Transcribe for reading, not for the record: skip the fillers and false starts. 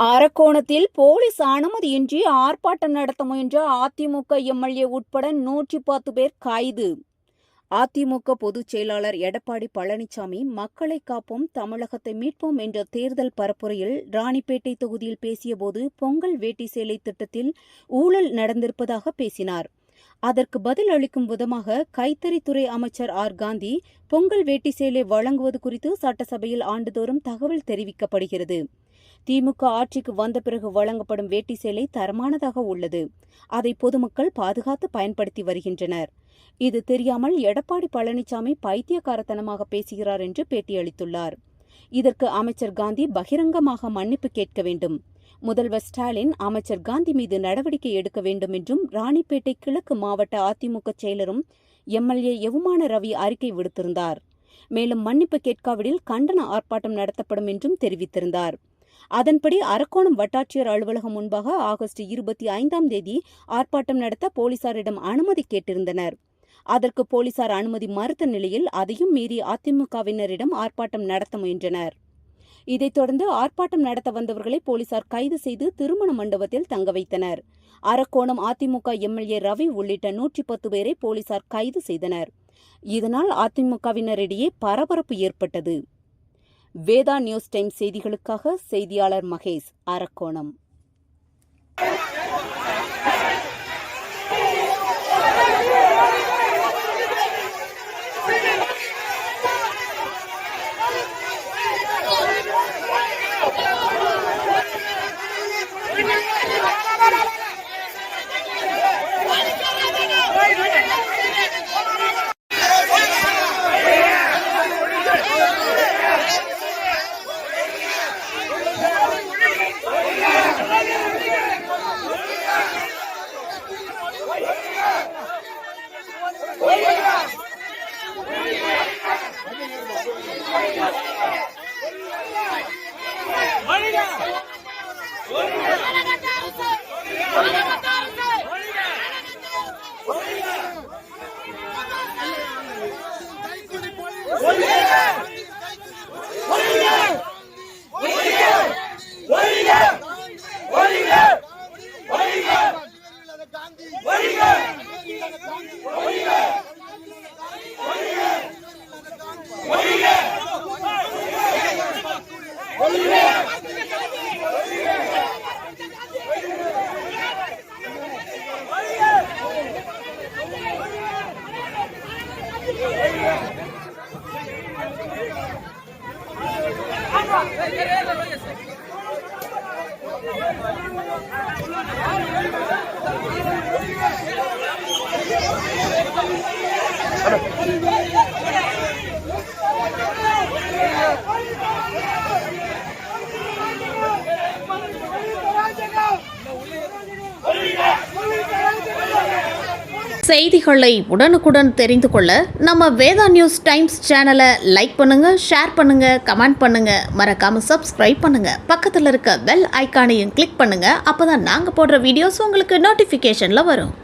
அரக்கோணத்தில் police அனுமதியின்றி ஆர்ப்பாட்டம் நடத்த முயன்ற அதிமுக எம்எல்ஏ உட்பட 110 பேர் கைது. அதிமுக பொதுச் செயலாளர் எடப்பாடி பழனிசாமி மக்களை காப்போம், தமிழகத்தை மீட்போம் என்ற தேர்தல் பரப்புரையில் ராணிப்பேட்டை தொகுதியில் பேசியபோது பொங்கல் வேட்டி சேலை திட்டத்தில் ஊழல் நடந்திருப்பதாக பேசினார். அதற்கு பதில் அளிக்கும் விதமாக கைத்தறித்துறை அமைச்சர் ஆர். காந்தி பொங்கல் வேட்டி சேலை வழங்குவது குறித்து சட்டசபையில் ஆண்டுதோறும் தகவல் தெரிவிக்கப்படுகிறது. திமுக ஆட்சிக்கு வந்த பிறகு வழங்கப்படும் வேட்டி சேலை தரமானதாக உள்ளது. அதை பொதுமக்கள் பாதுகாத்து பயன்படுத்தி வருகின்றனர். இது தெரியாமல் எடப்பாடி பழனிசாமி பைத்தியக்காரத்தனமாக பேசுகிறார் என்று பேட்டியளித்துள்ளார். இதற்கு அமைச்சர் காந்தி பகிரங்கமாக மன்னிப்பு கேட்க வேண்டும். முதல்வர் ஸ்டாலின் அமைச்சர் காந்தி மீது நடவடிக்கை எடுக்க வேண்டும் என்றும் ராணிப்பேட்டை கிழக்கு மாவட்ட அதிமுக செயலரும் எம்எல்ஏ எவுமான ரவி அறிக்கை விடுத்திருந்தார். மேலும் மன்னிப்பு கேட்காவிடில் கண்டன ஆர்ப்பாட்டம் நடத்தப்படும் என்றும் தெரிவித்திருந்தார். அதன்படி அரக்கோணம் வட்டாட்சியர் அலுவலகம் முன்பாக ஆகஸ்ட் 25ஆம் தேதி ஆர்ப்பாட்டம் நடத்த போலீசாரிடம் அனுமதி கேட்டிருந்தனர். அதற்கு போலீசார் அனுமதி மறுத்த நிலையில் அதையும் மீறி அதிமுகவினரிடம் ஆர்ப்பாட்டம் நடத்த முயன்றனர். இதைத் தொடர்ந்து ஆர்ப்பாட்டம் நடத்த வந்தவர்களை போலீசார் கைது செய்து திருமண மண்டபத்தில் தங்க வைத்தனர். அரக்கோணம் அதிமுக எம்எல்ஏ ரவி உள்ளிட்ட 110 பேரை போலீசார் கைது செய்தனர். இதனால் அதிமுகவினரிடையே பரபரப்பு ஏற்பட்டது. வேதா நியூஸ் டைம் செய்திகளுக்காக செய்தியாளர் மகேஷ், அரக்கோணம். செய்திகளை உடனுக்குடன் தெரிந்து கொள்ள நம்ம வேதா நியூஸ் டைம்ஸ் சேனலை லைக் பண்ணுங்க, ஷேர் பண்ணுங்க, கமெண்ட் பண்ணுங்க, மறக்காம சப்ஸ்கிரைப் பண்ணுங்க. பக்கத்தில் இருக்க பெல் ஐகானையும் கிளிக் பண்ணுங்க. அப்பதான் நாங்க போடுற வீடியோஸ் உங்களுக்கு நோட்டிபிகேஷன்ல வரும்.